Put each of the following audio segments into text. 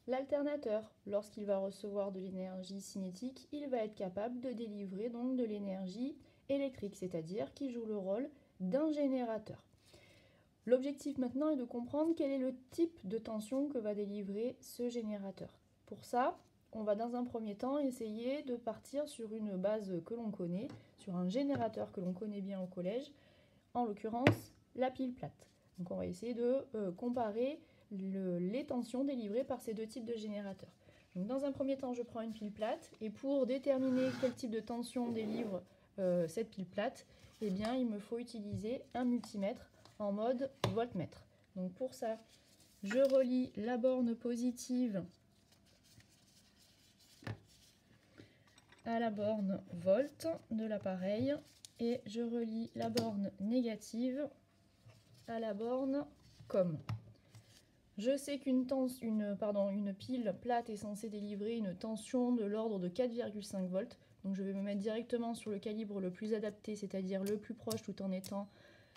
L'alternateur, lorsqu'il va recevoir de l'énergie cinétique, il va être capable de délivrer donc de l'énergie électrique, c'est-à-dire qui joue le rôle d'un générateur. L'objectif maintenant est de comprendre quel est le type de tension que va délivrer ce générateur. Pour ça, on va dans un premier temps essayer de partir sur une base que l'on connaît, sur un générateur que l'on connaît bien au collège, en l'occurrence la pile plate. Donc on va essayer de comparer les tensions délivrées par ces deux types de générateurs. Donc dans un premier temps, je prends une pile plate et pour déterminer quel type de tension délivre cette pile plate, eh bien, il me faut utiliser un multimètre en mode voltmètre. Donc pour ça, je relie la borne positive à la borne volt de l'appareil et je relie la borne négative à la borne COM. Je sais qu'une pile plate est censée délivrer une tension de l'ordre de 4,5 volts. Donc je vais me mettre directement sur le calibre le plus adapté, c'est-à-dire le plus proche tout en étant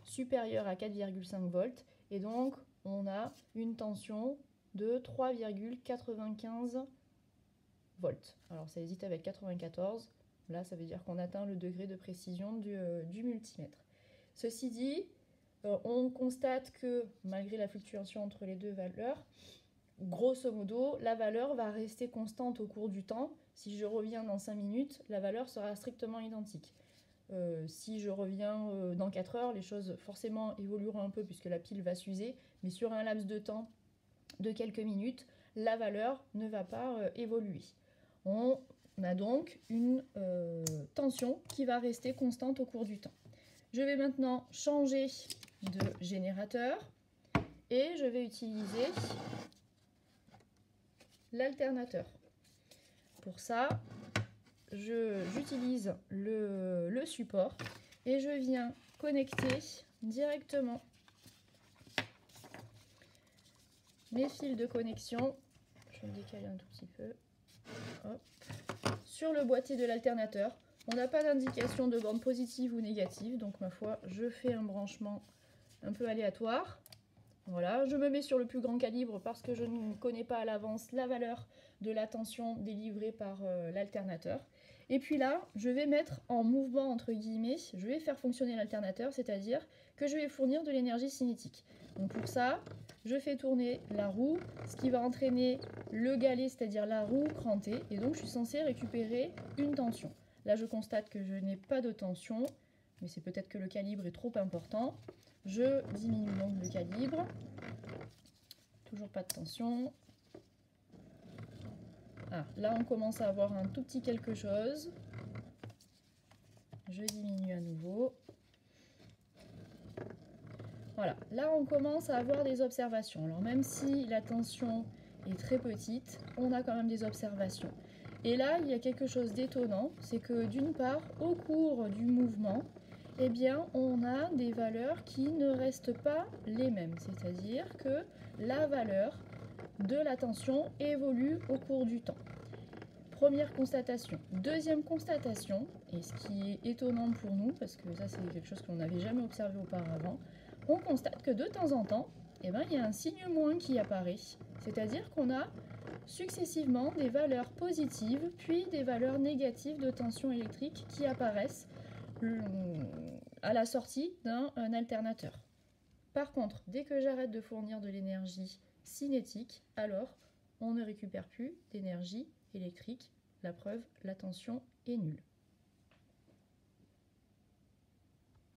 supérieur à 4,5 volts. Et donc on a une tension de 3,95 volts. Alors ça hésite avec 94. Là ça veut dire qu'on atteint le degré de précision du multimètre. Ceci dit, on constate que malgré la fluctuation entre les deux valeurs, grosso modo, la valeur va rester constante au cours du temps. Si je reviens dans 5 minutes, la valeur sera strictement identique. Si je reviens dans 4 heures, les choses forcément évolueront un peu puisque la pile va s'user, mais sur un laps de temps de quelques minutes, la valeur ne va pas évoluer. On a donc une tension qui va rester constante au cours du temps. Je vais maintenant changer de générateur et je vais utiliser l'alternateur. Pour ça, j'utilise le support et je viens connecter directement mes fils de connexion. Je vais me décaler un tout petit peu. Hop. Sur le boîtier de l'alternateur. On n'a pas d'indication de borne positive ou négative, donc ma foi, je fais un branchement un peu aléatoire. Voilà, je me mets sur le plus grand calibre parce que je ne connais pas à l'avance la valeur de la tension délivrée par l'alternateur. Et puis là, je vais mettre en mouvement, entre guillemets, je vais faire fonctionner l'alternateur, c'est-à-dire que je vais fournir de l'énergie cinétique. Donc pour ça, je fais tourner la roue, ce qui va entraîner le galet, c'est-à-dire la roue crantée, et donc je suis censée récupérer une tension. Là, je constate que je n'ai pas de tension, mais c'est peut-être que le calibre est trop important. Je diminue donc le calibre. Toujours pas de tension. Ah, là, on commence à avoir un tout petit quelque chose. Je diminue à nouveau. Voilà, là, on commence à avoir des observations. Alors, même si la tension est très petite, on a quand même des observations. Et là, il y a quelque chose d'étonnant, c'est que d'une part, au cours du mouvement, eh bien, on a des valeurs qui ne restent pas les mêmes. C'est-à-dire que la valeur de la tension évolue au cours du temps. Première constatation. Deuxième constatation, et ce qui est étonnant pour nous, parce que ça c'est quelque chose qu'on n'avait jamais observé auparavant, on constate que de temps en temps, eh bien, il y a un signe moins qui apparaît. C'est-à-dire qu'on a successivement des valeurs positives, puis des valeurs négatives de tension électrique qui apparaissent à la sortie d'un alternateur. Par contre, dès que j'arrête de fournir de l'énergie cinétique, alors on ne récupère plus d'énergie électrique. La preuve, la tension est nulle.